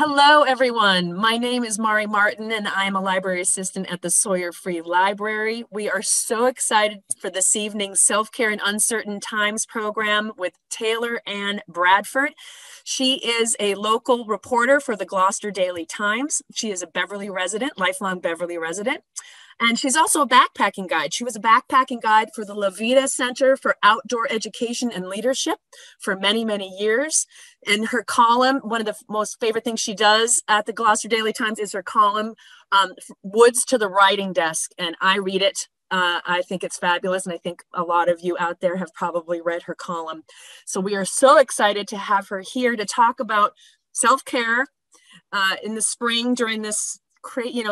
Hello, everyone. My name is Mari Martin, and I'm a library assistant at the Sawyer Free Library. We are so excited for this evening's Self-Care in Uncertain Times program with Taylor Ann Bradford. She is a local reporter for the Gloucester Daily Times. She is a Beverly resident, lifelong Beverly resident. And she's also a backpacking guide. She was a backpacking guide for the La Vida Center for Outdoor Education and Leadership for many, many years. And her column, one of the most favorite things she does at the Gloucester Daily Times is her column, Woods to the Writing Desk. And I read it. I think it's fabulous. And I think a lot of you out there have probably read her column. So we are so excited to have her here to talk about self-care in the spring during this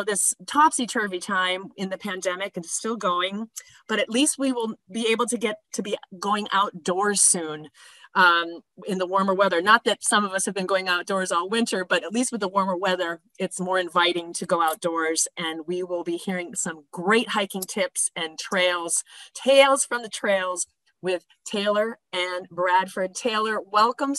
this topsy-turvy time in the pandemic. It's still going, but at least we will be able to get to be going outdoors soon in the warmer weather. Not that some of us have been going outdoors all winter, but at least with the warmer weather, it's more inviting to go outdoors. And we will be hearing some great hiking tips and tales from the trails with Taylor Ann Bradford. Taylor, welcome.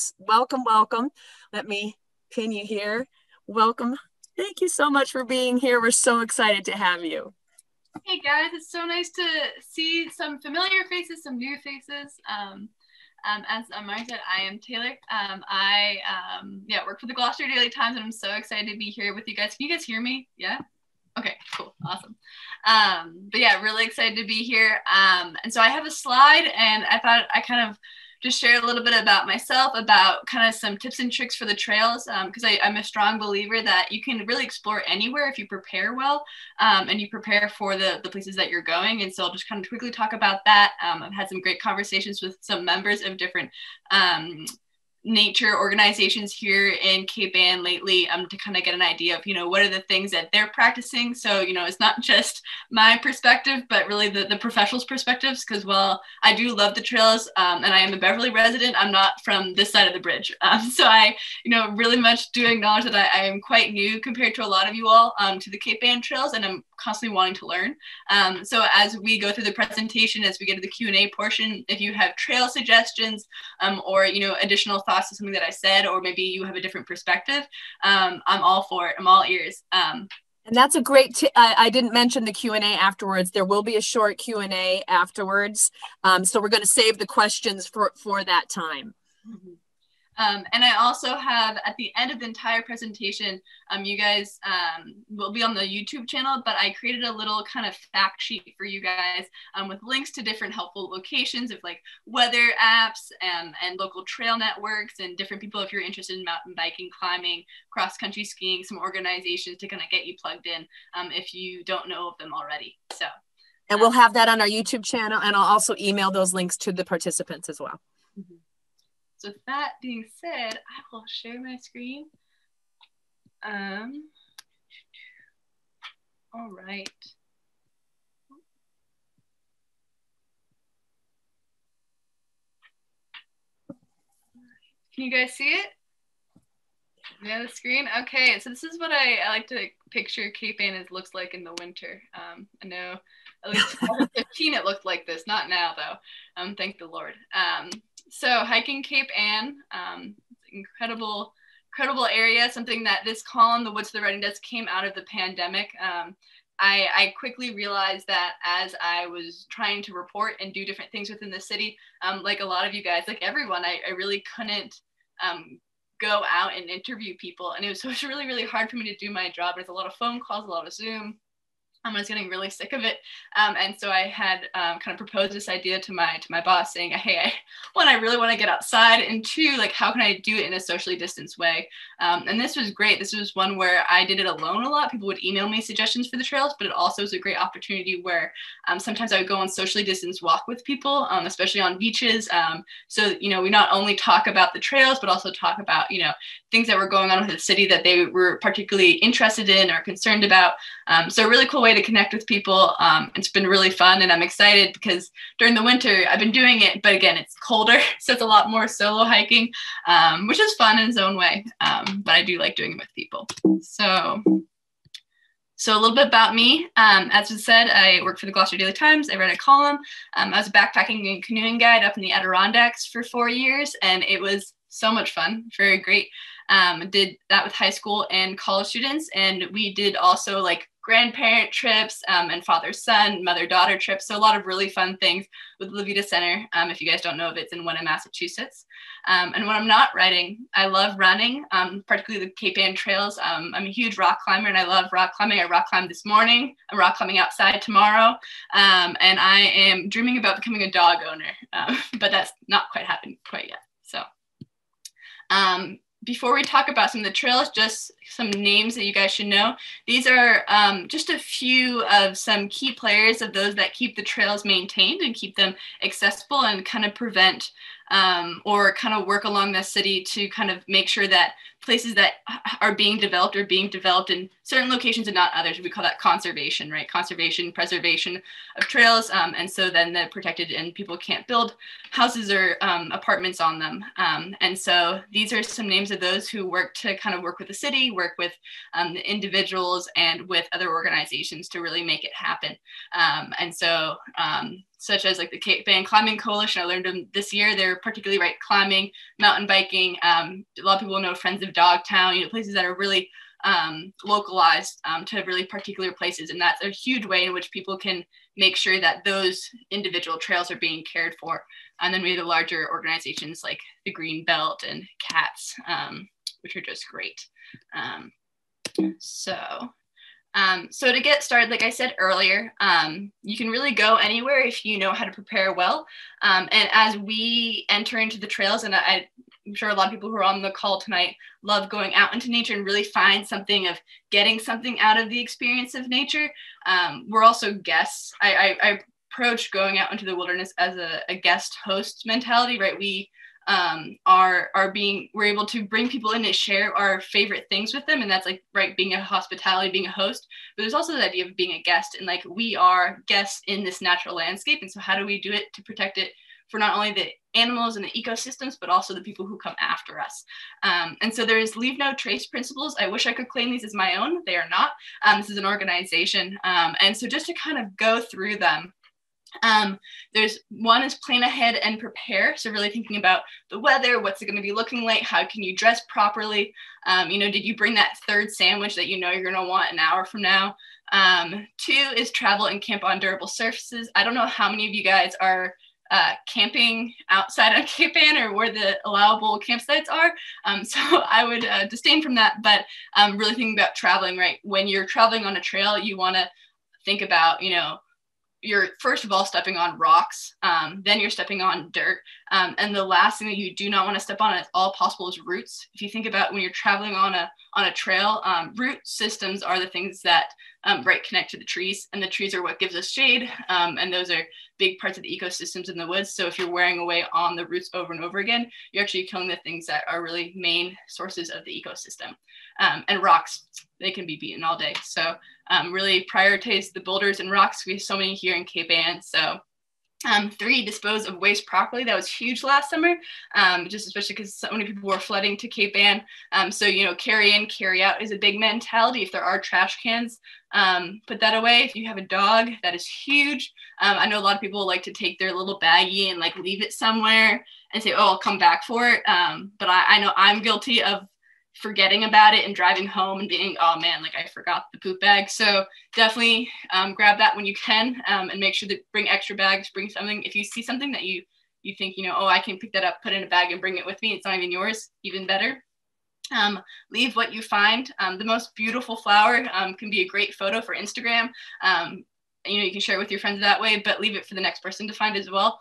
Let me pin you here. Welcome. Thank you so much for being here. We're so excited to have you. Hey guys, it's so nice to see some familiar faces, some new faces. As Mari said, I am Taylor. I work for the Gloucester Daily Times, and I'm so excited to be here with you guys. Can you guys hear me? Yeah? Okay, cool, awesome. But yeah, really excited to be here. And so I have a slide, and I thought I kind of just share a little bit about myself, about kind of some tips and tricks for the trails, because I'm a strong believer that you can really explore anywhere if you prepare well, and you prepare for the places that you're going. And so I'll just kind of quickly talk about that. I've had some great conversations with some members of different nature organizations here in Cape Ann lately, to kind of get an idea of, what are the things that they're practicing. So, it's not just my perspective, but really the professionals' perspectives, because while I do love the trails, and I am a Beverly resident, I'm not from this side of the bridge. So I, really much do acknowledge that I am quite new compared to a lot of you all to the Cape Ann trails, and I'm constantly wanting to learn. So as we go through the presentation, as we get to the Q&A portion, if you have trail suggestions or, additional thoughts to something that I said, or maybe you have a different perspective, I'm all for it. I'm all ears. And that's a great I didn't mention the Q&A afterwards. There will be a short Q&A afterwards. So we're going to save the questions for that time. Mm-hmm. And I also have, at the end of the entire presentation, you guys will be on the YouTube channel, but I created a little kind of fact sheet for you guys with links to different helpful locations of like weather apps and local trail networks and different people if you're interested in mountain biking, climbing, cross-country skiing, some organizations to kind of get you plugged in if you don't know of them already. So, and we'll have that on our YouTube channel, and I'll also email those links to the participants as well. Mm-hmm. So with that being said, I will share my screen. All right. Can you guys see it? Yeah, the screen? Okay, so this is what I like to picture Cape Ann looks like in the winter. I know at least 2015 it looked like this, not now though. Thank the Lord. So hiking Cape Ann, incredible area, something that this column, The Woods to the Writing Desk, came out of the pandemic. I quickly realized that as I was trying to report and do different things within the city, like a lot of you guys, like everyone, I really couldn't go out and interview people. And so it was really, really hard for me to do my job. There's a lot of phone calls, a lot of Zoom. I was getting really sick of it. And so I had kind of proposed this idea to my boss saying, hey, I really want to get outside, and two, like, how can I do it in a socially distanced way? And this was great. This was one where I did it alone a lot. People would email me suggestions for the trails, but it also was a great opportunity where sometimes I would go on socially distanced walk with people, especially on beaches. So, we not only talk about the trails, but also talk about, things that were going on with the city that they were particularly interested in or concerned about. So a really cool way to connect with people. It's been really fun, and I'm excited because during the winter I've been doing it, but again, it's colder, so it's a lot more solo hiking, which is fun in its own way. But I do like doing it with people. So a little bit about me. As was said, I work for the Gloucester Daily Times. I read a column. I was a backpacking and canoeing guide up in the Adirondacks for 4 years, and it was so much fun, very great. Did that with high school and college students, and we did also like grandparent trips and father-son, mother-daughter trips. So a lot of really fun things with Levita Center. If you guys don't know of it, it's in Wenham, Massachusetts. And when I'm not writing, I love running, particularly the Cape Ann trails. I'm a huge rock climber and I love rock climbing. I rock climbed this morning. I'm rock climbing outside tomorrow. And I am dreaming about becoming a dog owner, but that's not quite happened quite yet. So before we talk about some of the trails, just some names that you guys should know. These are just a few of some key players of those that keep the trails maintained and keep them accessible and kind of prevent or kind of work along the city to kind of make sure that places that are being developed in certain locations and not others. We call that conservation, right? Conservation, preservation of trails. And so then they're protected and people can't build houses or apartments on them. And so these are some names of those who work with the city, work with the individuals and with other organizations to really make it happen. And so such as like the Cape Ann Climbing Coalition, I learned them this year. They're particularly climbing, mountain biking. A lot of people know Friends of Dogtown, places that are really localized to really particular places. And that's a huge way in which people can make sure that those individual trails are being cared for. And then we have the larger organizations like the Green Belt and CATS, which are just great. So to get started, like I said earlier, you can really go anywhere if you know how to prepare well. And as we enter into the trails, and I'm sure a lot of people who are on the call tonight love going out into nature and really find something of getting something out of the experience of nature. We're also guests. I approach going out into the wilderness as a guest host mentality, right? We're able to bring people in and share our favorite things with them. And that's being a hospitality, being a host, but there's also the idea of being a guest, and we are guests in this natural landscape. And so how do we do it to protect it for not only the animals and the ecosystems, but also the people who come after us? And so there's leave no trace principles. I wish I could claim these as my own. They are not. This is an organization. And so just to kind of go through them, there's one is plan ahead and prepare. So really thinking about the weather, what's it going to be looking like? How can you dress properly? Did you bring that third sandwich that you're going to want an hour from now? 2 is travel and camp on durable surfaces. I don't know how many of you guys are camping outside of Cape Ann or where the allowable campsites are. So I would disdain from that, but really thinking about traveling, right? When you're traveling on a trail, you want to think about, you're first of all stepping on rocks, then you're stepping on dirt. And the last thing that you do not want to step on at all possible is roots. If you think about when you're traveling on a trail, root systems are the things that connect to the trees, and the trees are what gives us shade. And those are big parts of the ecosystems in the woods. So if you're wearing away on the roots over and over again, you're actually killing the things that are really main sources of the ecosystem. And rocks, they can be beaten all day. So really prioritize the boulders and rocks. We have so many here in Cape Ann. So 3, dispose of waste properly. That was huge last summer, just especially because so many people were flooding to Cape Ann. So, carry in, carry out is a big mentality. If there are trash cans, put that away. If you have a dog, that is huge. I know a lot of people like to take their little baggie and leave it somewhere and say, oh, I'll come back for it. But I know I'm guilty of forgetting about it and driving home and being, oh man, I forgot the poop bag. So definitely grab that when you can, and make sure to bring extra bags, bring something. If you see something that you think, oh, I can pick that up, put it in a bag and bring it with me, it's not even yours, even better. Leave what you find. The most beautiful flower can be a great photo for Instagram. You can share it with your friends that way, but leave it for the next person to find as well,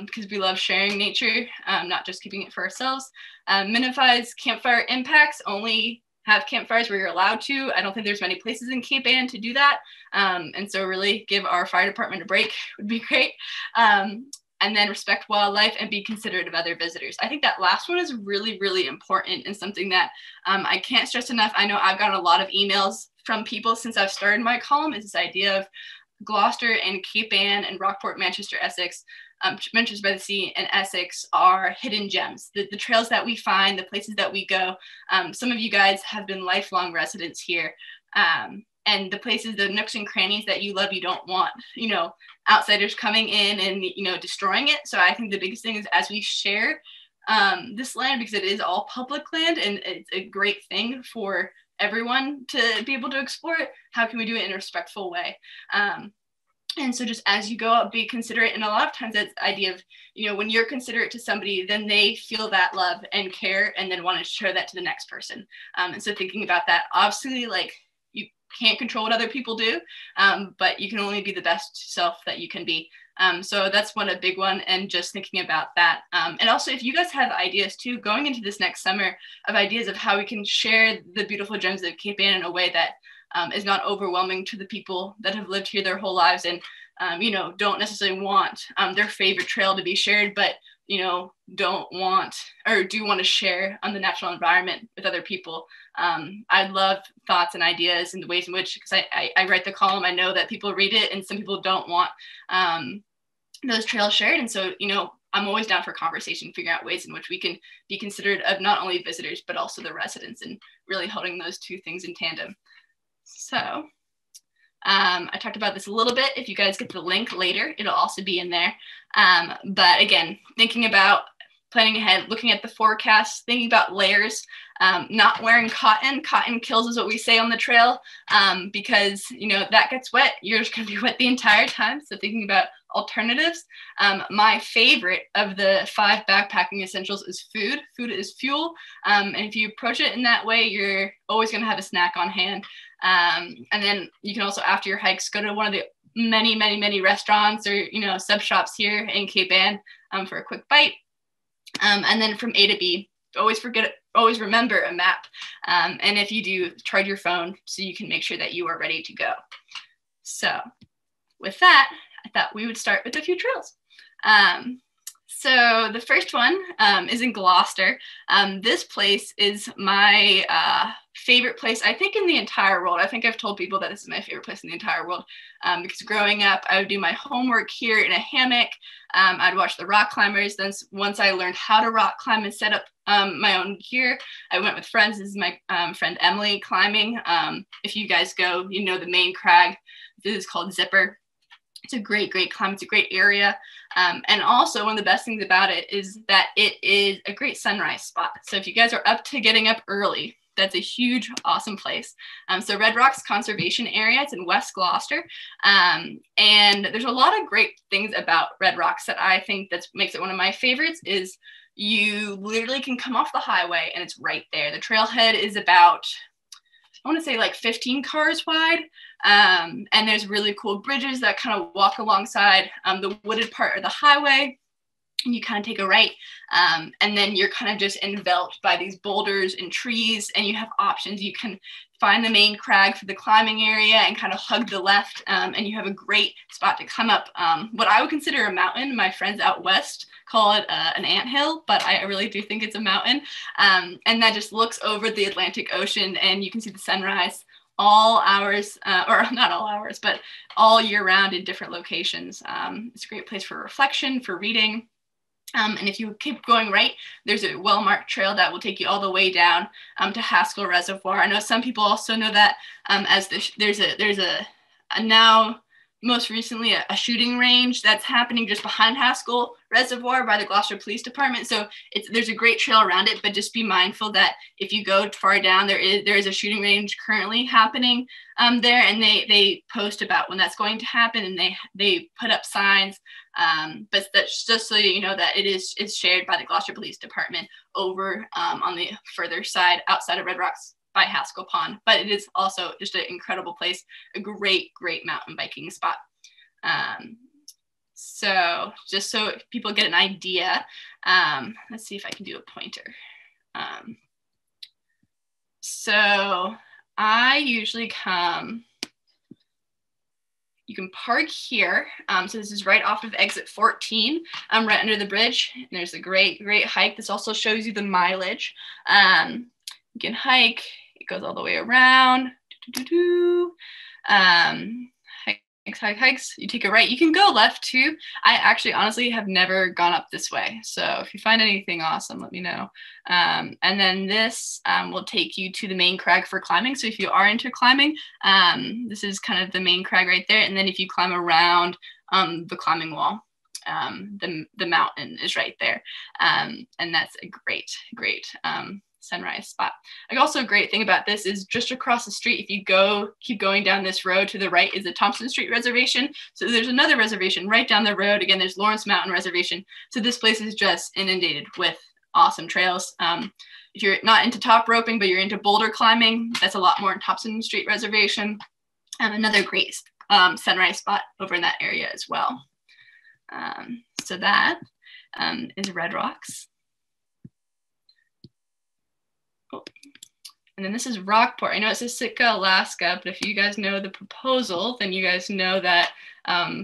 because we love sharing nature, not just keeping it for ourselves. Minimize campfire impacts. Only have campfires where you're allowed to. I don't think there's many places in Cape Ann to do that. And so really give our fire department a break would be great. And then respect wildlife and be considerate of other visitors. I think that last one is really, really important and something that I can't stress enough. I know I've gotten a lot of emails from people since I've started my column, is this idea of Gloucester and Cape Ann and Rockport, Manchester, Essex, Manchester by the Sea and Essex are hidden gems. The trails that we find, the places that we go. Some of you guys have been lifelong residents here. And the places, the nooks and crannies that you love, you don't want, outsiders coming in and, destroying it. So I think the biggest thing is as we share this land, because it is all public land and it's a great thing for everyone to be able to explore it, how can we do it in a respectful way? And so just as you go out, be considerate. And a lot of times that's the idea of, when you're considerate to somebody, then they feel that love and care and then want to share that to the next person. And so thinking about that, obviously, like, you can't control what other people do, but you can only be the best self that you can be. So that's a big one, and just thinking about that. And also, if you guys have ideas too, going into this next summer, of ideas of how we can share the beautiful gems of Cape Ann in a way that is not overwhelming to the people that have lived here their whole lives and, don't necessarily want their favorite trail to be shared, but, don't want or do want to share on the natural environment with other people. I love thoughts and ideas and the ways in which, because I write the column, I know that people read it and some people don't want those trails shared. And so, I'm always down for conversation, figuring out ways in which we can be considerate of not only visitors, but also the residents, and really holding those two things in tandem. So I talked about this a little bit. If you guys get the link later, it'll also be in there. But again, thinking about planning ahead, looking at the forecast, thinking about layers, not wearing cotton. Cotton kills is what we say on the trail, because, that gets wet. You're just going to be wet the entire time. So thinking about alternatives. My favorite of the 5 backpacking essentials is food. Food is fuel. And if you approach it in that way, you're always going to have a snack on hand. And then you can also, after your hikes, go to one of the many, many, many restaurants or, sub shops here in Cape Ann for a quick bite. And then from A to B, always remember a map. And if you do, charge your phone so you can make sure that you are ready to go. So with that, I thought we would start with a few trails. So the first one is in Gloucester. This place is my favorite place, I think, in the entire world. I think I've told people that this is my favorite place in the entire world, because growing up, I would do my homework here in a hammock. I'd watch the rock climbers. Then once I learned how to rock climb and set up my own gear, I went with friends. This is my friend Emily climbing. If you guys go, the main crag. This is called Zipper. It's a great, great climb. It's a great area. And also, one of the best things about it is that it is a great sunrise spot. So if you guys are up to getting up early, that's a huge, awesome place. So Red Rock's conservation area, it's in West Gloucester. And there's a lot of great things about Red Rocks that I think that makes it one of my favorites is you literally can come off the highway and it's right there. The trailhead is about, I want to say, like 15 cars wide. And there's really cool bridges that kind of walk alongside the wooded part of the highway. And you kind of take a right, and then you're kind of just enveloped by these boulders and trees, and you have options. You can find the main crag for the climbing area and kind of hug the left, and you have a great spot to come up what I would consider a mountain. My friends out west call it an anthill, but I really do think it's a mountain, and that just looks over the Atlantic Ocean, and you can see the sunrise all hours, or not all hours, but all year round in different locations. It's a great place for reflection, for reading. And if you keep going right, there's a well-marked trail that will take you all the way down to Haskell Reservoir. I know some people also know that as there's a now most recently a shooting range that's happening just behind Haskell Reservoir by the Gloucester Police Department. So there's a great trail around it, but just be mindful that if you go far down, there is a shooting range currently happening there, and they post about when that's going to happen, and they put up signs. But that's just so you know that it's shared by the Gloucester Police Department over on the further side outside of Red Rocks by Haskell Pond. But it is also just an incredible place, a great, great mountain biking spot. So just so people get an idea, let's see if I can do a pointer. So I usually come, you can park here. So this is right off of exit 14, right under the bridge. And there's a great, great hike. This also shows you the mileage. You can hike, it goes all the way around. Hikes, you take a right. You can go left too. I actually honestly have never gone up this way. So if you find anything awesome, let me know. And then this will take you to the main crag for climbing. So if you are into climbing, this is kind of the main crag right there. And then if you climb around the climbing wall. the mountain is right there. And that's a great sunrise spot. Like, also a great thing about this is just across the street, if you keep going down this road, to the right is the Thompson Street Reservation. So there's another reservation right down the road. Again, there's Lawrence Mountain Reservation. So this place is just inundated with awesome trails. If you're not into top roping, but you're into boulder climbing, that's a lot more in Thompson Street Reservation. Another great sunrise spot over in that area as well. So that is Red Rocks. Oh. And then this is Rockport. I know it says Sitka, Alaska, but if you guys know the proposal, then you guys know that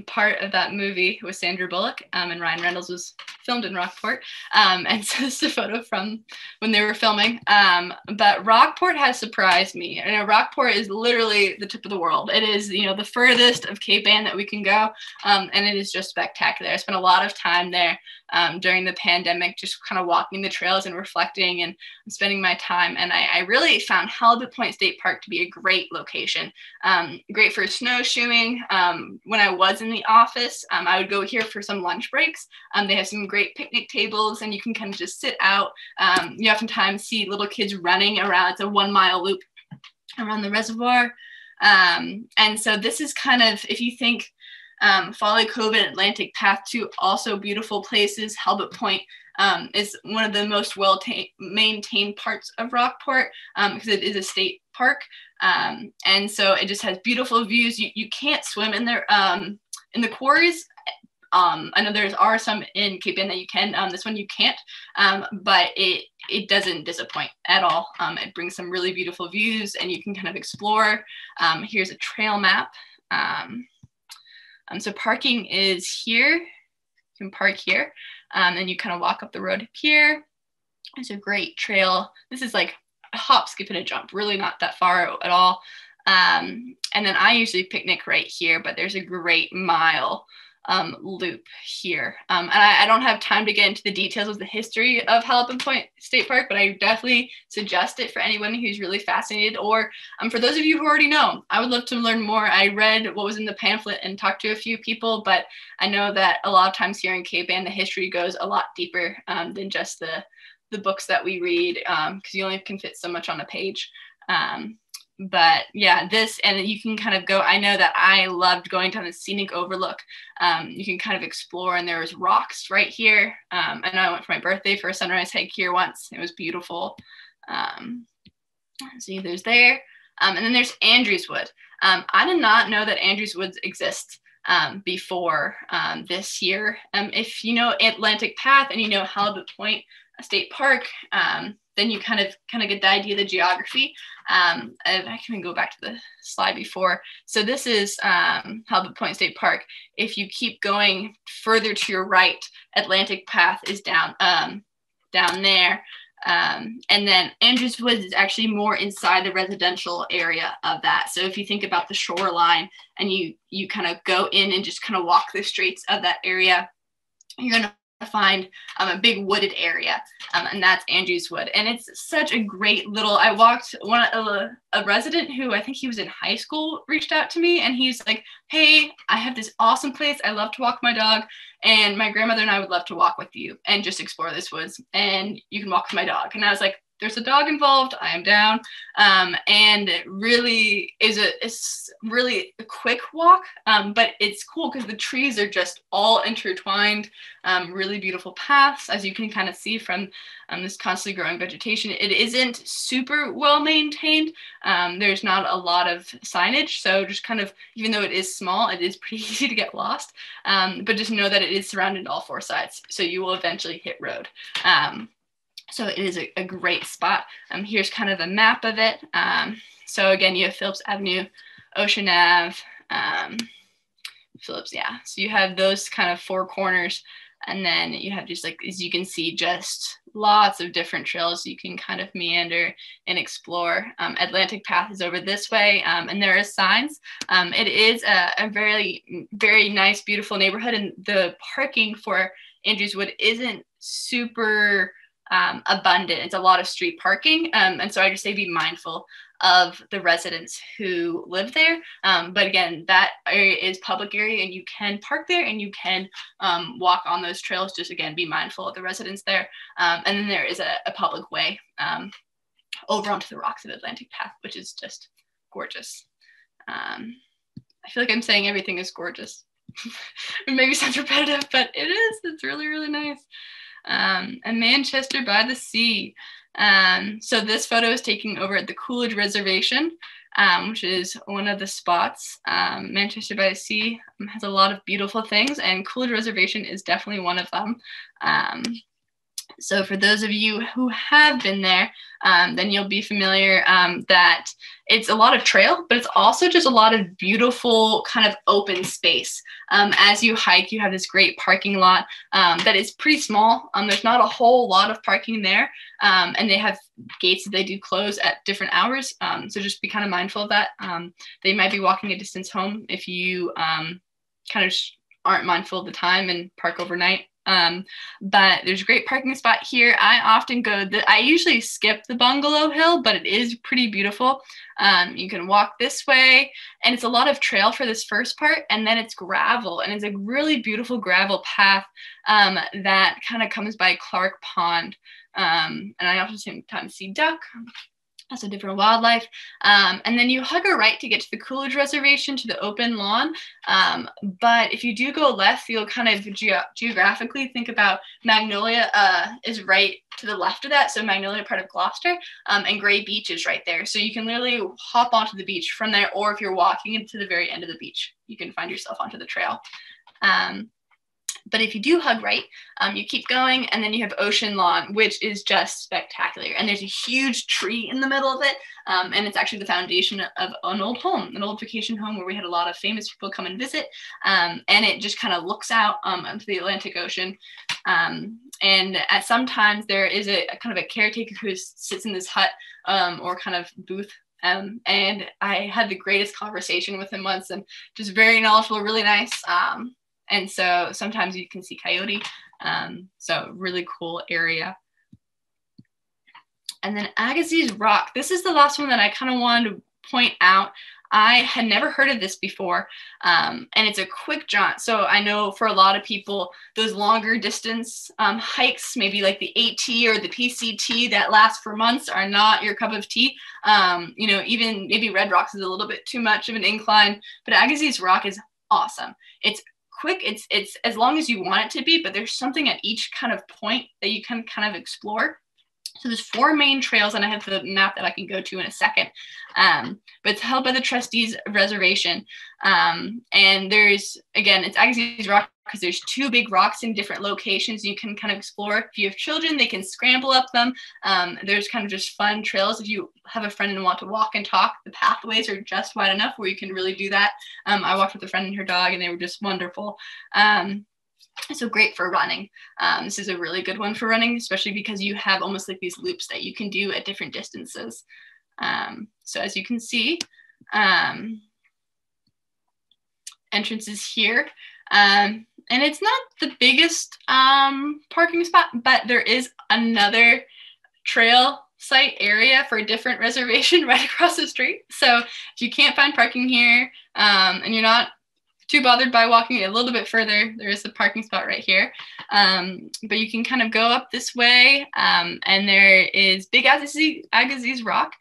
part of that movie with Sandra Bullock and Ryan Reynolds was filmed in Rockport. And so this is a photo from when they were filming. But Rockport has surprised me. You know, Rockport is literally the tip of the world. It is, you know, the furthest of Cape Ann that we can go. And it is just spectacular. I spent a lot of time there during the pandemic, just kind of walking the trails and reflecting and spending my time. And I really found Halibut Point State Park to be a great location. Great for snowshoeing. When I was in the office, I would go here for some lunch breaks. They have some great picnic tables and you can kind of just sit out. You oftentimes see little kids running around. It's a 1 mile loop around the reservoir. And so this is kind of, if you think Folly Cove and Atlantic Path, two also beautiful places. Halibut Point is one of the most well-maintained parts of Rockport because it is a state park. And so it just has beautiful views. You can't swim in there in the quarries. I know there are some in Cape Ann that you can. This one you can't, but it doesn't disappoint at all. It brings some really beautiful views and you can kind of explore. Here's a trail map. So parking is here. You can park here, and you kind of walk up the road here. It's a great trail. This is like a hop, skip, and a jump, really not that far at all. And then I usually picnic right here, but there's a great mile loop here. And I don't have time to get into the details of the history of Halibut Point State Park, but I definitely suggest it for anyone who's really fascinated, or for those of you who already know. I would love to learn more. I read what was in the pamphlet and talked to a few people, but I know that a lot of times here in Cape Ann, the history goes a lot deeper than just the books that we read, because you only can fit so much on a page. But yeah, this, and you can kind of go, I know that I loved going down the scenic overlook. You can kind of explore, and there was rocks right here. I know I went for my birthday for a sunrise hike here once. It was beautiful. See, there's there. And then there's Andrews Wood. I did not know that Andrews Woods exist before this year. If you know Atlantic Path and you know Halibut Point State Park, then you kind of get the idea of the geography. And I can go back to the slide before. So this is Halibut Point State Park. If you keep going further to your right, Atlantic Path is down there. And then Andrews Woods is actually more inside the residential area of that. So if you think about the shoreline and you kind of go in and just kind of walk the streets of that area, you're going to find a big wooded area, and that's Andrews Wood. And it's such a great little, I walked, a resident who I think he was in high school reached out to me, and he's like, hey, I have this awesome place. I love to walk my dog, and my grandmother and I would love to walk with you and just explore this woods, and you can walk with my dog. And I was like, there's a dog involved, I am down. And it really is it's really a quick walk, but it's cool because the trees are just all intertwined, really beautiful paths, as you can kind of see from this constantly growing vegetation. It isn't super well maintained. There's not a lot of signage, so just kind of, even though it is small, it is pretty easy to get lost, but just know that it is surrounded on all four sides, so you will eventually hit road. So it is a great spot. Here's kind of a map of it. So again, you have Phillips Avenue, Ocean Ave, Phillips, yeah. So you have those kind of four corners, and then you have just, like, as you can see, just lots of different trails you can kind of meander and explore. Atlantic Path is over this way, and there are signs. It is a very, very nice, beautiful neighborhood, and the parking for Andrews Wood isn't super abundant. It's a lot of street parking. And so I just say be mindful of the residents who live there. But again, that area is public area and you can park there and you can walk on those trails. Just again, be mindful of the residents there. And then there is a public way over onto the rocks of Atlantic Path, which is just gorgeous. I feel like I'm saying everything is gorgeous. It maybe sounds repetitive, but it is. It's really, really nice. And Manchester by the Sea. So this photo is taken over at the Coolidge Reservation, which is one of the spots. Manchester by the Sea has a lot of beautiful things, and Coolidge Reservation is definitely one of them. So for those of you who have been there, then you'll be familiar that it's a lot of trail, but it's also just a lot of beautiful kind of open space. As you hike, you have this great parking lot that is pretty small. There's not a whole lot of parking there, and they have gates that they do close at different hours. So just be kind of mindful of that. They might be walking a distance home if you kind of aren't mindful of the time and park overnight. But there's a great parking spot here. I often I usually skip the Bungalow Hill, but it is pretty beautiful. You can walk this way, and it's a lot of trail for this first part, and then it's gravel, and it's a really beautiful gravel path that kind of comes by Clark Pond. And I often sometimes see duck. That's a different wildlife. And then you hug a right to get to the Coolidge Reservation, to the open lawn. But if you do go left, you'll kind of geographically think about Magnolia is right to the left of that. So Magnolia, part of Gloucester, and Gray Beach is right there. So you can literally hop onto the beach from there, or if you're walking into the very end of the beach, you can find yourself onto the trail. But if you do hug right, you keep going, and then you have Ocean Lawn, which is just spectacular. And there's a huge tree in the middle of it, and it's actually the foundation of an old home, an old vacation home where we had a lot of famous people come and visit, and it just kind of looks out onto the Atlantic Ocean. And sometimes there is a kind of a caretaker who sits in this hut or kind of booth. And I had the greatest conversation with him once, and just very knowledgeable, really nice. And so sometimes you can see coyote. So really cool area. And then Agassiz Rock. This is the last one that I kind of wanted to point out. I had never heard of this before, and it's a quick jaunt. So I know for a lot of people, those longer distance hikes, maybe like the AT or the PCT that last for months, are not your cup of tea. You know, even maybe Red Rocks is a little bit too much of an incline, but Agassiz Rock is awesome. It's quick, it's as long as you want it to be, but there's something at each kind of point that you can kind of explore. So there's 4 main trails, and I have the map that I can go to in a second. But it's held by the trustees of Reservation. And there's, again, it's Agassiz Rock because there's 2 big rocks in different locations you can kind of explore. If you have children, they can scramble up them. There's kind of just fun trails. If you have a friend and want to walk and talk, the pathways are just wide enough where you can really do that. I walked with a friend and her dog, and they were just wonderful. So great for running. This is a really good one for running, especially because you have almost like these loops that you can do at different distances. So as you can see, entrance is here. And it's not the biggest parking spot, but there is another trail site area for a different reservation right across the street. So if you can't find parking here and you're not too bothered by walking a little bit further, there is a parking spot right here. But you can kind of go up this way, and there is Big Agassiz Rock,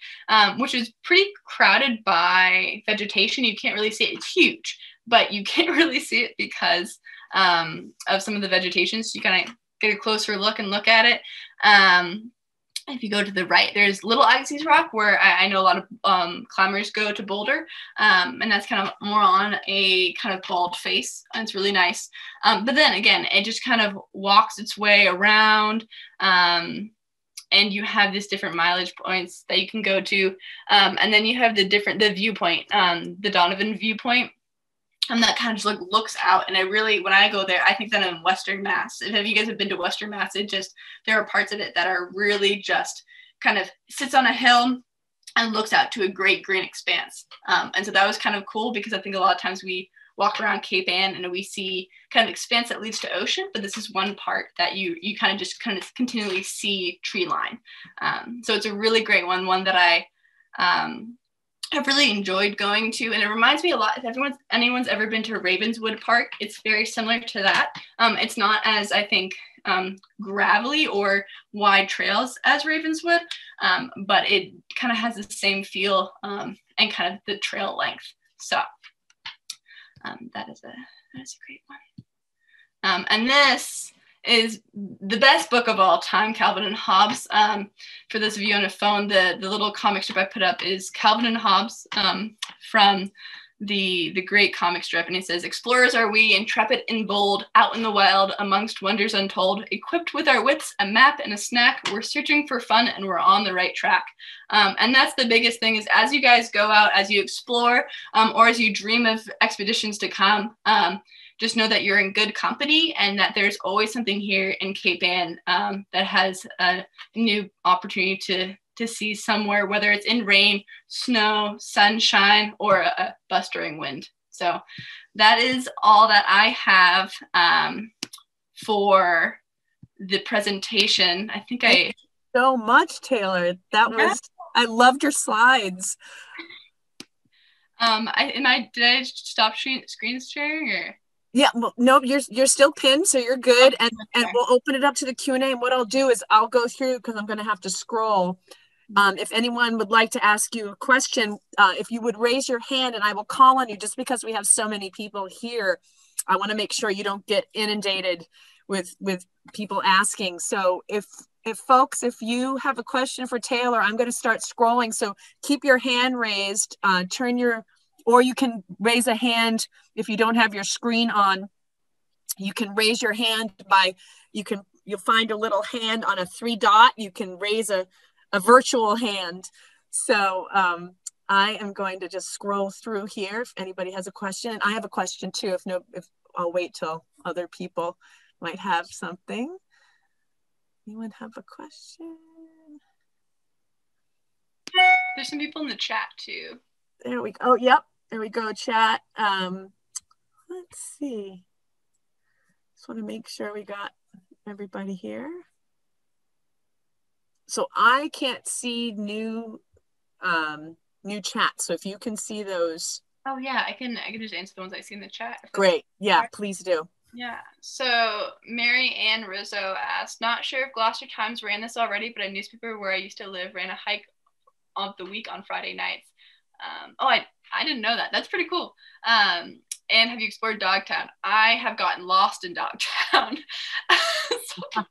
which is pretty crowded by vegetation. You can't really see it. It's huge, but you can't really see it because of some of the vegetation. So you kind of get a closer look and look at it. If you go to the right, there's Little Agassiz Rock, where I know a lot of climbers go to boulder, and that's kind of more on a kind of bald face, and it's really nice. But then again, it just kind of walks its way around, and you have these different mileage points that you can go to, and then you have the viewpoint, the Donovan viewpoint. And that kind of just looks out, and when I go there, I think that I'm in Western Mass. If you guys have been to Western Mass, there are parts of it that are really just kind of sits on a hill and looks out to a great green expanse. And so that was kind of cool because I think a lot of times we walk around Cape Ann and we see kind of expanse that leads to ocean, but this is one part that you kind of continually see tree line. So it's a really great one that I have really enjoyed going to, and it reminds me a lot, if anyone's ever been to Ravenswood Park, it's very similar to that. It's not as, I think, gravelly or wide trails as Ravenswood, but it kind of has the same feel and kind of the trail length. So that is a great one. And this is the best book of all time, Calvin and Hobbes. For those of you on a phone, the little comic strip I put up is Calvin and Hobbes from the great comic strip, and it says, "Explorers are we, intrepid and bold, out in the wild, amongst wonders untold, equipped with our wits, a map and a snack, we're searching for fun and we're on the right track." And that's the biggest thing, is as you guys go out, as you explore, or as you dream of expeditions to come, just know that you're in good company and that there's always something here in Cape Ann that has a new opportunity to see somewhere, whether it's in rain, snow, sunshine, or a blustering wind. So that is all that I have for the presentation. I think Thank you so much, Taylor. I loved your slides. Did I stop screen sharing or? Yeah, well, no, you're still pinned, so you're good. And we'll open it up to the Q&A. And what I'll do is I'll go through, because I'm going to have to scroll. If anyone would like to ask you a question, if you would raise your hand and I will call on you, just because we have so many people here. I want to make sure you don't get inundated with people asking. So if folks, if you have a question for Taylor, I'm going to start scrolling. So keep your hand raised, or you can raise a hand if you don't have your screen on. You can raise your hand you'll find a little hand on a 3 dot. You can raise a virtual hand. So I am going to just scroll through here if anybody has a question. And I have a question too, if I'll wait till other people might have something. Anyone have a question? There's some people in the chat too. There we go. Oh, yep. There we go, chat. Let's see. Just want to make sure we got everybody here. So I can't see new chats. So if you can see those. Oh yeah, I can just answer the ones I see in the chat. Great. Yeah, please do. Yeah. So Mary Ann Rizzo asked, "Not sure if Gloucester Times ran this already, but a newspaper where I used to live ran a hike of the week on Friday nights." I didn't know that. That's pretty cool. And have you explored Dogtown? I have gotten lost in Dogtown. So,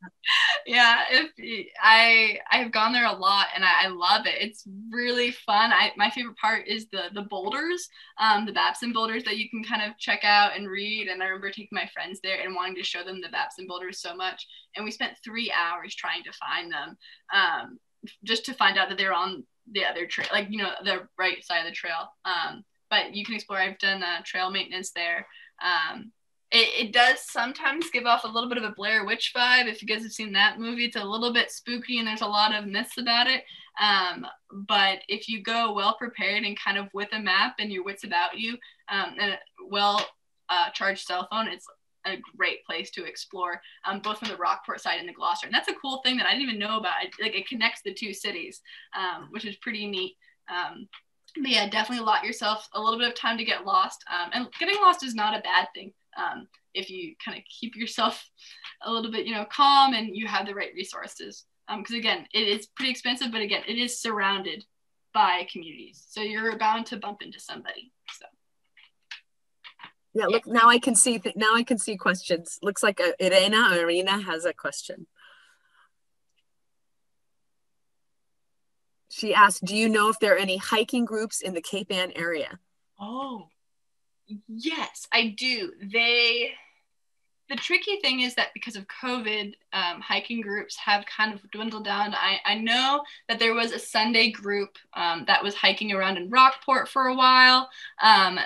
yeah, I have gone there a lot and I love it. It's really fun. My favorite part is the boulders, the Babson boulders that you can kind of check out and read. And I remember taking my friends there and wanting to show them the Babson boulders so much. And we spent 3 hours trying to find them, just to find out that they're on the other trail, like, the right side of the trail. But you can explore. I've done trail maintenance there. It does sometimes give off a little bit of a Blair Witch vibe. If you guys have seen that movie, it's a little bit spooky and there's a lot of myths about it. But if you go well prepared and kind of with a map and your wits about you, and a charged cell phone, it's a great place to explore, both from the Rockport side and the Gloucester. And that's a cool thing that I didn't even know about. It connects the 2 cities, which is pretty neat. But yeah, definitely allot yourself a little bit of time to get lost. And getting lost is not a bad thing, if you kind of keep yourself a little bit, calm and you have the right resources. Because again, it is pretty expensive, but again, it is surrounded by communities. So you're bound to bump into somebody. So. Yeah, look, now I can see questions. Looks like Irina has a question. She asked, "Do you know if there are any hiking groups in the Cape Ann area?" Oh, yes, I do. The tricky thing is that because of COVID, hiking groups have kind of dwindled down. I know that there was a Sunday group that was hiking around in Rockport for a while.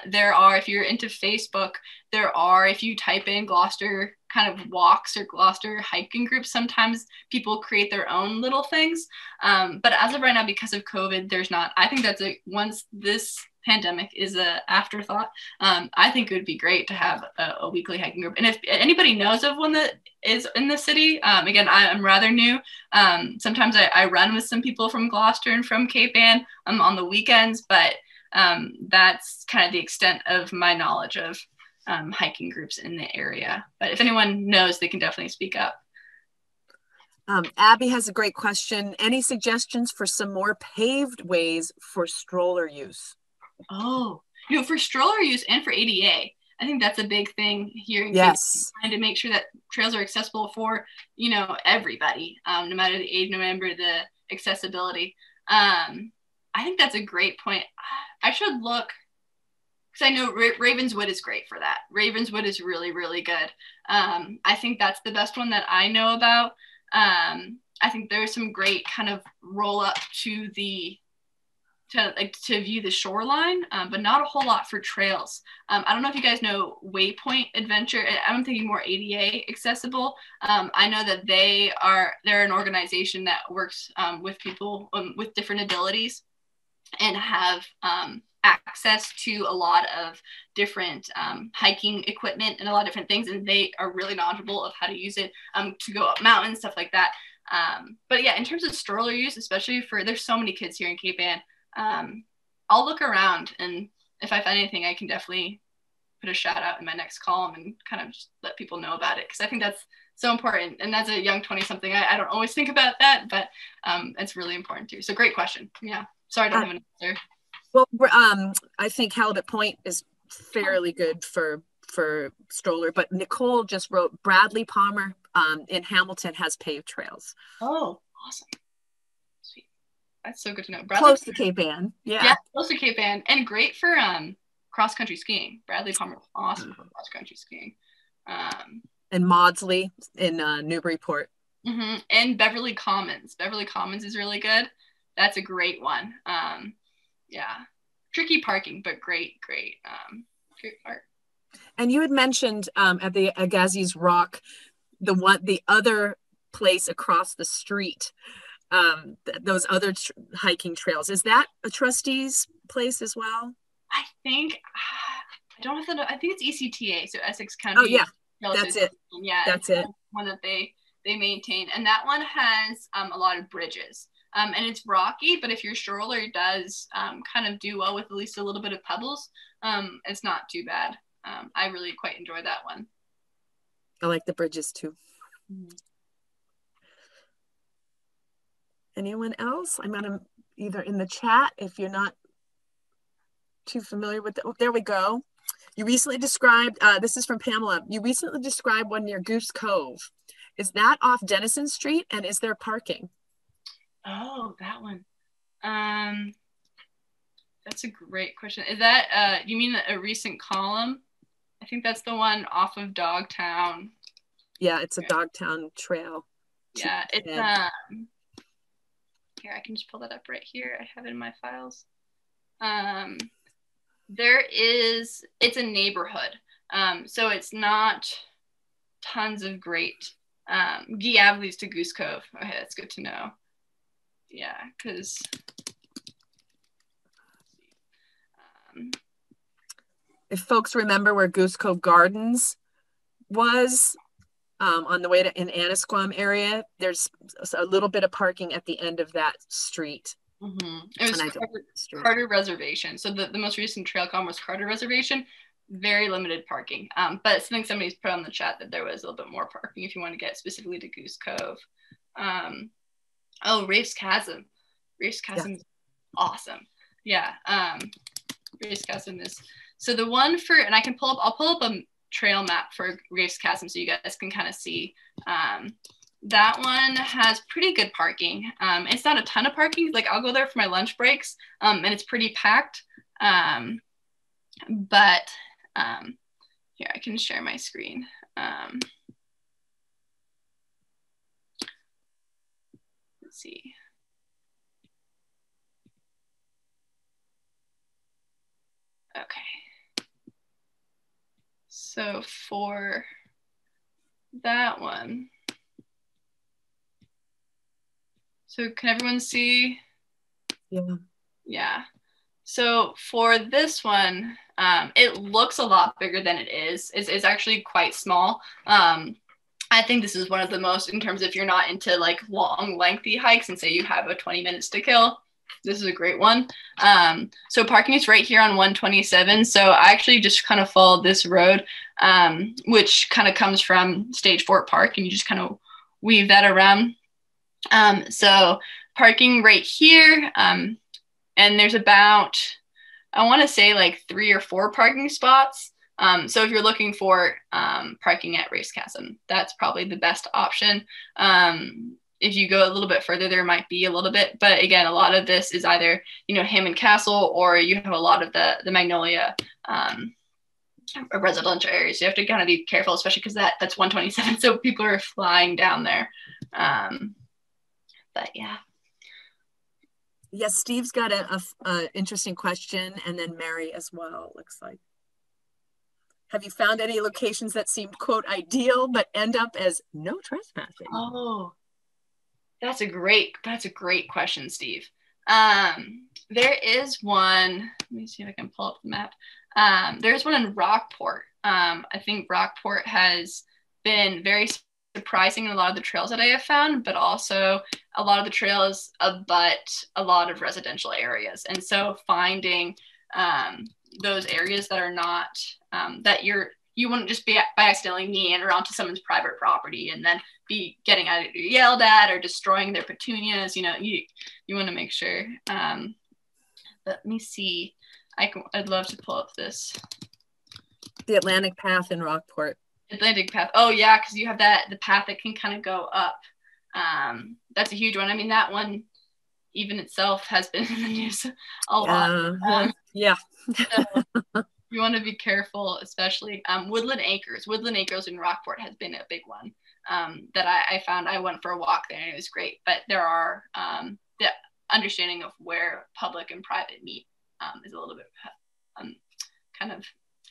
There are, if you're into Facebook, if you type in Gloucester kind of walks or Gloucester hiking groups, sometimes people create their own little things. But as of right now, because of COVID, there's not. I think that's once this pandemic is a afterthought, I think it would be great to have a weekly hiking group. And if anybody knows of one that is in the city, again, I'm rather new. Sometimes I run with some people from Gloucester and from Cape Ann on the weekends, but that's kind of the extent of my knowledge of hiking groups in the area. But if anyone knows, they can definitely speak up. Abby has a great question. Any suggestions for some more paved ways for stroller use? Oh, for stroller use and for ADA, I think that's a big thing here in yes. Trying to make sure that trails are accessible for, everybody, no matter the age, no matter the accessibility. I think that's a great point. I should look, because I know Ravenswood is great for that. Ravenswood is really, really good. I think that's the best one that I know about. I think there's some great kind of roll up to view the shoreline, but not a whole lot for trails. I don't know if you guys know Waypoint Adventure. I'm thinking more ADA accessible. I know that they're an organization that works with people with different abilities and have access to a lot of different hiking equipment and a lot of different things, and they are really knowledgeable of how to use it to go up mountains, stuff like that. But yeah, in terms of stroller use, especially there's so many kids here in Cape Ann, I'll look around, and if I find anything, I can definitely put a shout out in my next column and kind of just let people know about it, because I think that's so important. And as a young 20-something, I don't always think about that, but it's really important too. So great question. Yeah, sorry I don't have an answer. Well, I think Halibut Point is fairly good for stroller, but Nicole just wrote Bradley Palmer in Hamilton has paved trails. Oh, awesome. Sweet. That's so good to know. Close to Cape Ann. Yeah, close to Cape Ann, and great for cross-country skiing. Bradley Palmer is awesome for cross-country skiing. And Maudsley in Newburyport. Mm-hmm. And Beverly Commons. Beverly Commons is really good. That's a great one. Yeah, tricky parking, but great park. And you had mentioned at the Agassiz Rock, the other place across the street, those other hiking trails. Is that a trustee's place as well? I think I don't have to know. I think it's ECTA, so Essex County. Oh yeah, that's it. Yeah, that's it. One that they maintain, and that one has a lot of bridges. And it's rocky, but if your stroller does kind of do well with at least a little bit of pebbles, it's not too bad. I really quite enjoy that one. I like the bridges too. Mm-hmm. Anyone else? I'm gonna either in the chat if you're not too familiar with there we go. You recently described, this is from Pamela, you recently described one near Goose Cove. Is that off Denison Street, and is there parking? Oh, that one. That's a great question. Is that, you mean a recent column? I think that's the one off of Dogtown. Yeah, it's a Dogtown trail. Yeah, it's, here, I can just pull that up right here. I have it in my files. It's a neighborhood. So it's not tons of great, Gee Ave leads to Goose Cove. Okay, that's good to know. Yeah, because if folks remember where Goose Cove Gardens was, on the way to in Annisquam area, there's a little bit of parking at the end of that street. Mm-hmm. It was Carter Reservation. So the most recent trail com was Carter Reservation. Very limited parking. But I think somebody's put on the chat that there was a little bit more parking if you want to get specifically to Goose Cove. Rafe's Chasm. Rafe's Chasm is awesome. Yeah. Rafe's Chasm is, so the one and I'll pull up a trail map for Rafe's Chasm so you guys can kind of see. That one has pretty good parking. It's not a ton of parking. Like I'll go there for my lunch breaks, and it's pretty packed. But here, I can share my screen. Let's see. Okay. So for that one. So can everyone see? Yeah. Yeah. So for this one, it looks a lot bigger than it is. It's actually quite small. I think this is one of the most, in terms of if you're not into like long, lengthy hikes and say you have a 20 minutes to kill, this is a great one. So parking is right here on 127. So I actually just kind of followed this road, which kind of comes from Stage Fort Park, and you just kind of weave that around. So parking right here, and there's about, I want to say like 3 or 4 parking spots. So if you're looking for parking at Race Chasm, that's probably the best option. If you go a little bit further, there might be a little bit, but again, a lot of this is either, Hammond Castle, or you have a lot of the Magnolia residential areas. So you have to kind of be careful, especially because that's 127. So people are flying down there. But yeah. Yes, Steve's got a interesting question, and then Mary as well, looks like. Have you found any locations that seem, quote, ideal, but end up as no trespassing? Oh, that's a great question, Steve. There is one, let me see if I can pull up the map. There's one in Rockport. I think Rockport has been very surprising in a lot of the trails that I have found, but also a lot of the trails abut a lot of residential areas. And so finding those areas that are not, that you wouldn't just be by accidentally meander onto someone's private property and then be getting either yelled at or destroying their petunias. You want to make sure. Let me see. I'd love to pull up this. The Atlantic Path in Rockport. Atlantic Path. Oh yeah, because you have the path that can kind of go up. That's a huge one. I mean, that one even itself has been in the news a lot. Yeah. So you want to be careful, especially Woodland Acres. Woodland Acres in Rockport has been a big one that I found. I went for a walk there and it was great. But there are the understanding of where public and private meet is a little bit kind of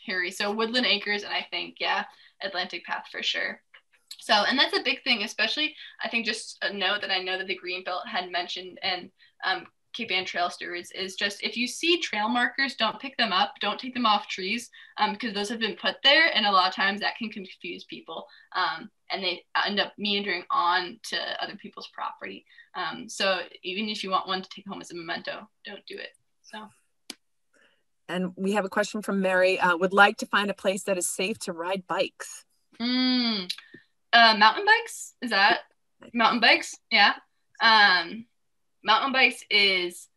hairy. So Woodland Acres, and I think, yeah, Atlantic Path for sure. So, and that's a big thing, especially, I think, just a note that I know that the Greenbelt had mentioned, and Cape Ann Trail Stewards, is just, if you see trail markers, don't pick them up, don't take them off trees, because those have been put there, and a lot of times that can confuse people, and they end up meandering on to other people's property. So even if you want one to take home as a memento, don't do it. So. And we have a question from Mary. Would like to find a place that is safe to ride bikes. Mountain bikes? Is that mountain bikes? Yeah. Mountain bikes is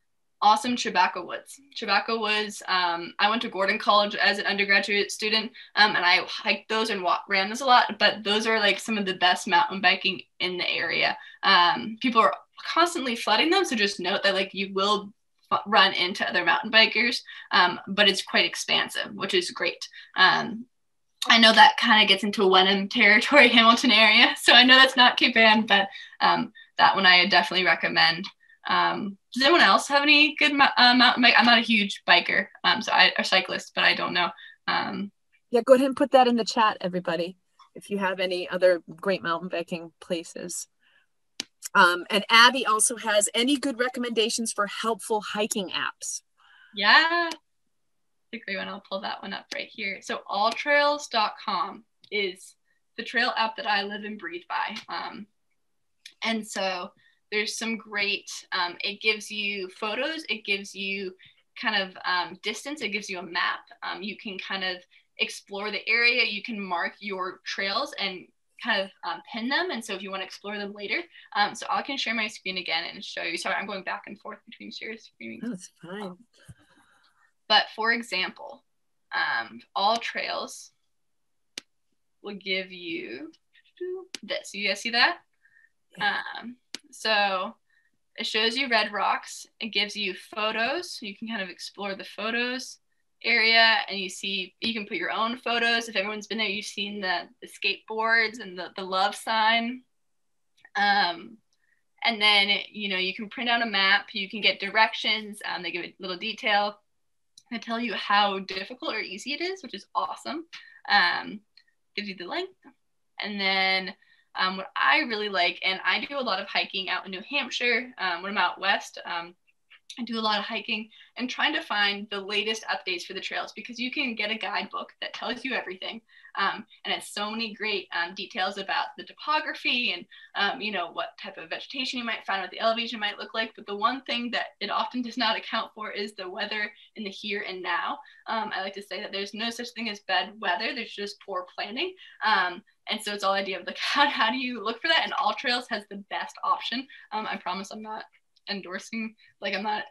awesome. Tobacco Woods. I went to Gordon College as an undergraduate student, and I hiked those and ran those a lot, but those are like some of the best mountain biking in the area. People are constantly flooding them, so just note that like you will run into other mountain bikers, but it's quite expansive, which is great. I know that kind of gets into Wenham territory, Hamilton area, so I know that's not Cape Ann, but that one I definitely recommend. Does anyone else have any good mountain bike? I'm not a huge biker, or cyclist, but I don't know. Yeah, go ahead and put that in the chat, everybody, if you have any other great mountain biking places. And Abby also has any good recommendations for helpful hiking apps? Yeah, that's a great one. I'll pull that one up right here. So alltrails.com is the trail app that I live and breathe by. And so there's some great, it gives you photos, it gives you kind of distance, it gives you a map. You can kind of explore the area, you can mark your trails and kind of pin them, and so if you want to explore them later, so I can share my screen again and show you. Sorry, I'm going back and forth between share screens. That's fine. But for example, All Trails will give you this. You guys see that? So it shows you red rocks. It gives you photos, so you can kind of explore the photos area, and you can put your own photos. If everyone's been there, you've seen the skateboards and the love sign, and then you can print out a map, you can get directions, they give a little detail, they tell you how difficult or easy it is, which is awesome. Gives you the length, And then what I really like, and I do a lot of hiking out in New Hampshire when I'm out west. I do a lot of hiking and trying to find the latest updates for the trails, because you can get a guidebook that tells you everything. And it's so many great details about the topography and, you know, what type of vegetation you might find, what the elevation might look like. But the one thing that it often does not account for is the weather in the here and now. I like to say that there's no such thing as bad weather. There's just poor planning. And so it's all idea of like, how do you look for that? And All Trails has the best option. I promise I'm not endorsing, like I'm not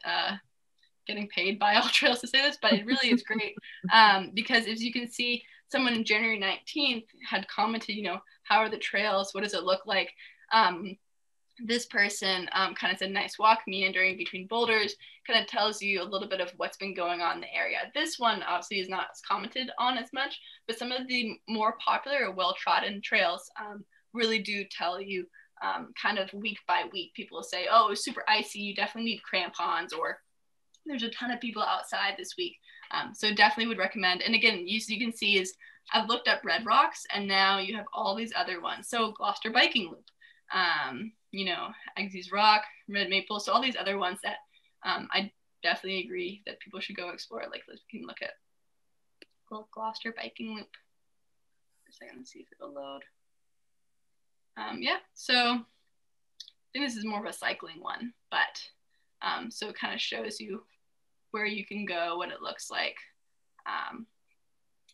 getting paid by All Trails to say this, but it really is great because as you can see, someone in January 19th had commented, you know, how are the trails? What does it look like? This person kind of said, nice walk, meandering between boulders, kind of tells you a little bit of what's been going on in the area. This one obviously is not commented on as much, but some of the more popular or well-trodden trails really do tell you kind of week by week. People will say, oh, it was super icy, you definitely need crampons, or there's a ton of people outside this week. So definitely would recommend. And again, you can see is I've looked up Red Rocks, and now you have all these other ones. So Gloucester Biking Loop, you know, Agassiz Rock, Red Maple. So all these other ones that I definitely agree that people should go explore. Like we can look at Gloucester Biking Loop. For a second, let's see if it'll load. Yeah, so I think this is more of a cycling one, but so it kind of shows you where you can go, what it looks like,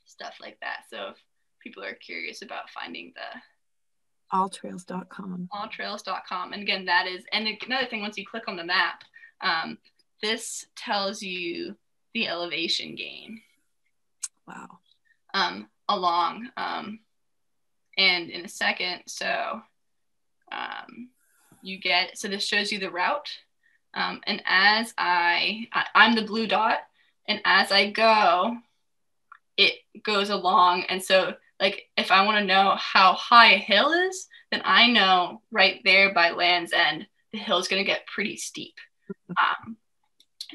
stuff like that. So if people are curious about finding the alltrails.com. Alltrails.com. And again, that is, and another thing, once you click on the map, this tells you the elevation gain. Wow. Along, and in a second, so you get, so this shows you the route. And as I'm the blue dot, and as I go, it goes along. And so like, if I want to know how high a hill is, then I know right there by Land's End, the hill is going to get pretty steep.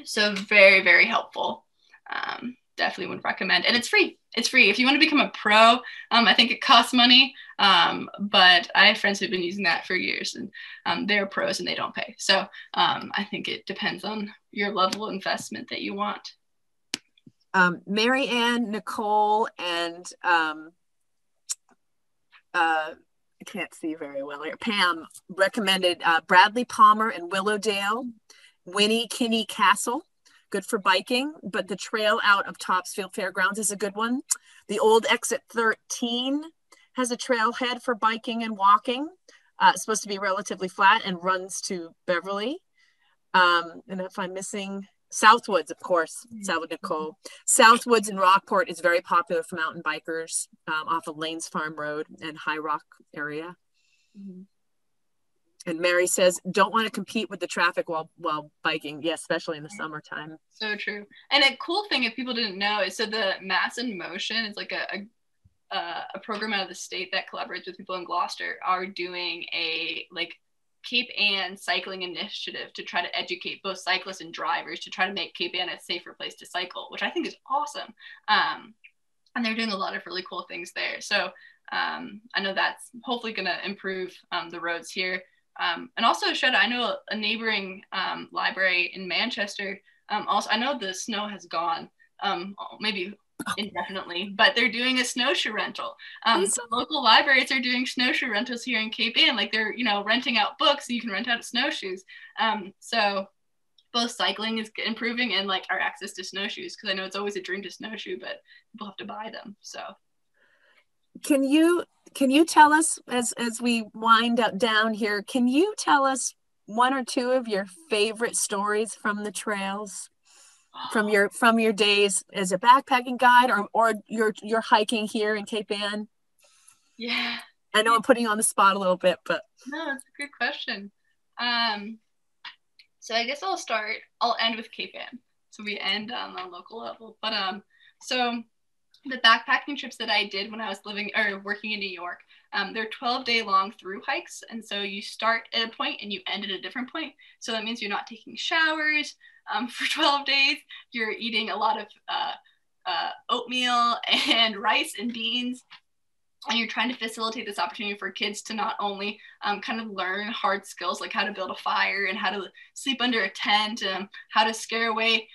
So very, very helpful. Definitely would recommend. And it's free. It's free. If you want to become a pro, I think it costs money. But I have friends who've been using that for years, and they're pros and they don't pay. So I think it depends on your level of investment that you want. Mary Ann, Nicole, and I can't see very well here. Pam recommended Bradley Palmer and Willowdale, Winnie Kinney Castle. Good for biking, but the trail out of Topsfield Fairgrounds is a good one. The old exit 13 has a trailhead for biking and walking. It's supposed to be relatively flat and runs to Beverly. And if I'm missing, Southwoods, of course, Southwood Nicole. Southwoods in Rockport is very popular for mountain bikers off of Lanes Farm Road and High Rock area. Mm-hmm. And Mary says, don't want to compete with the traffic while biking. Yeah, especially in the summertime. So true. And a cool thing, if people didn't know, is so the Mass in Motion is like a program out of the state that collaborates with people in Gloucester, are doing a like Cape Ann cycling initiative to try to educate both cyclists and drivers to try to make Cape Ann a safer place to cycle, which I think is awesome. And they're doing a lot of really cool things there. So I know that's hopefully going to improve the roads here. And also I know a neighboring library in Manchester. Also, I know the snow has gone, maybe indefinitely, but they're doing a snowshoe rental. So local libraries are doing snowshoe rentals here in Cape Ann. Like they're, renting out books so you can rent out snowshoes. So both cycling is improving and like our access to snowshoes, because I know it's always a dream to snowshoe, but people have to buy them. So can you tell us, as we wind up down here, can you tell us one or two of your favorite stories from the trails, from your days as a backpacking guide, or your hiking here in Cape Ann? Yeah, I know I'm putting you on the spot a little bit, but no, it's a good question. So I guess I'll end with Cape Ann, so we end on the local level. But so the backpacking trips that I did when I was working in New York, they're 12-day long through hikes. And so you start at a point and you end at a different point. So that means you're not taking showers for 12 days. You're eating a lot of oatmeal and rice and beans. and you're trying to facilitate this opportunity for kids to not only kind of learn hard skills like how to build a fire and how to sleep under a tent, how to scare away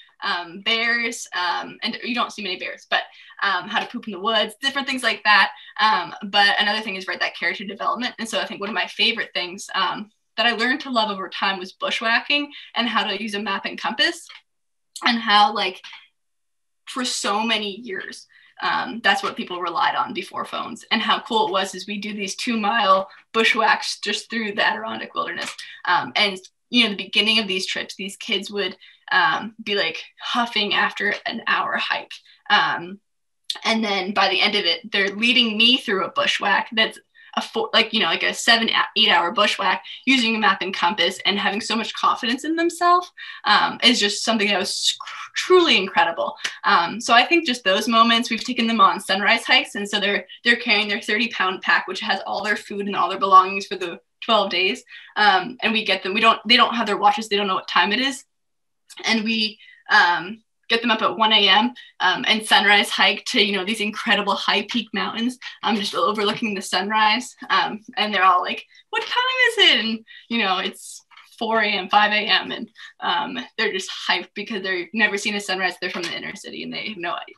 bears, and you don't see many bears, but how to poop in the woods, different things like that. But another thing is, right, that character development. And so I think one of my favorite things that I learned to love over time was bushwhacking and how to use a map and compass, and how, like, for so many years, that's what people relied on before phones, and how cool it was is we do these 2-mile bushwhacks just through the Adirondack wilderness. And, you know, the beginning of these trips, these kids would be like huffing after an hour hike. And then by the end of it, they're leading me through a bushwhack that's like a 7-8 hour bushwhack using a map and compass, and having so much confidence in themselves is just something that was truly incredible. So I think just those moments, we've taken them on sunrise hikes, and so they're carrying their 30-pound pack, which has all their food and all their belongings for the 12 days. And we get them, they don't have their watches, they don't know what time it is. And we get them up at 1 a.m. And sunrise hike to, these incredible high peak mountains, just overlooking the sunrise. And they're all like, what time is it? And, it's 4 a.m., 5 a.m. And they're just hyped because they've never seen a sunrise. They're from the inner city, and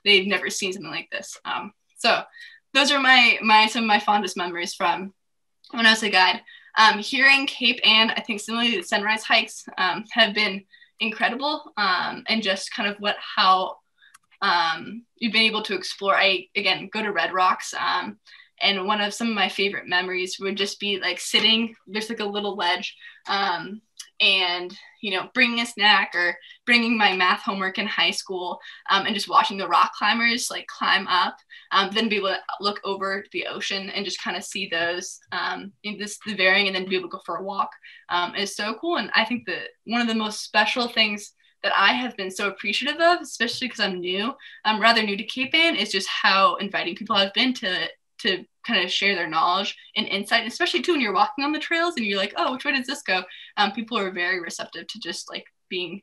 they've never seen something like this. So those are some of my fondest memories from when I was a guide. Here in Cape Ann, I think similarly the sunrise hikes have been incredible, and just kind of how you've been able to explore. I, again, go to Red Rocks, and one of some of my favorite memories would just be like sitting, there's like a little ledge, and bringing a snack or bringing my math homework in high school, and just watching the rock climbers like climb up, then be able to look over the ocean and just kind of see those the varying, and then be able to go for a walk is so cool. And I think that one of the most special things that I have been so appreciative of, especially because I'm rather new to Cape Ann, is just how inviting people have been to kind of share their knowledge and insight, especially too when you're walking on the trails and you're like, oh, which way does this go? People are very receptive to just like being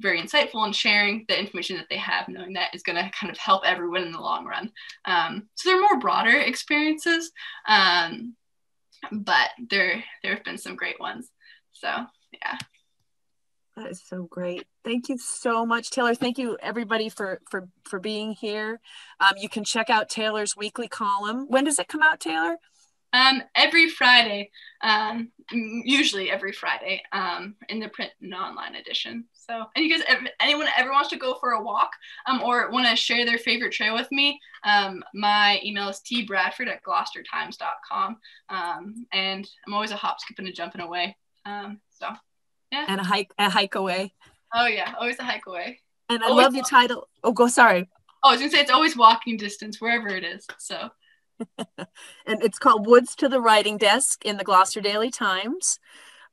very insightful and sharing the information that they have, knowing that is going to kind of help everyone in the long run. So they're more broader experiences, but there have been some great ones. So yeah. That is so great. Thank you so much, Taylor. Thank you, everybody, for being here. You can check out Taylor's weekly column. When does it come out, Taylor? Every Friday, usually every Friday, in the print and online edition. So, and you guys, anyone ever wants to go for a walk, or want to share their favorite trail with me, my email is tbradford@gloucestertimes.com. And I'm always a hop, skipping, and jumping away. So. Yeah. And a hike away. Oh yeah, always a hike away. And I love your title. Oh, sorry. Oh, I was gonna say it's always walking distance wherever it is. So. And it's called Woods to the Writing Desk in the Gloucester Daily Times.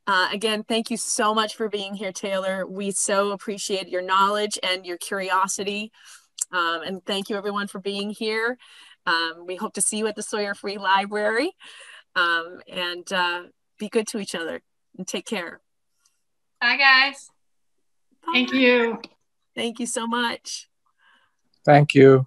Again, thank you so much for being here, Taylor. We so appreciate your knowledge and your curiosity. And thank you, everyone, for being here. We hope to see you at the Sawyer Free Library. And be good to each other and take care. Bye, guys. Thank you. Thank you so much. Thank you.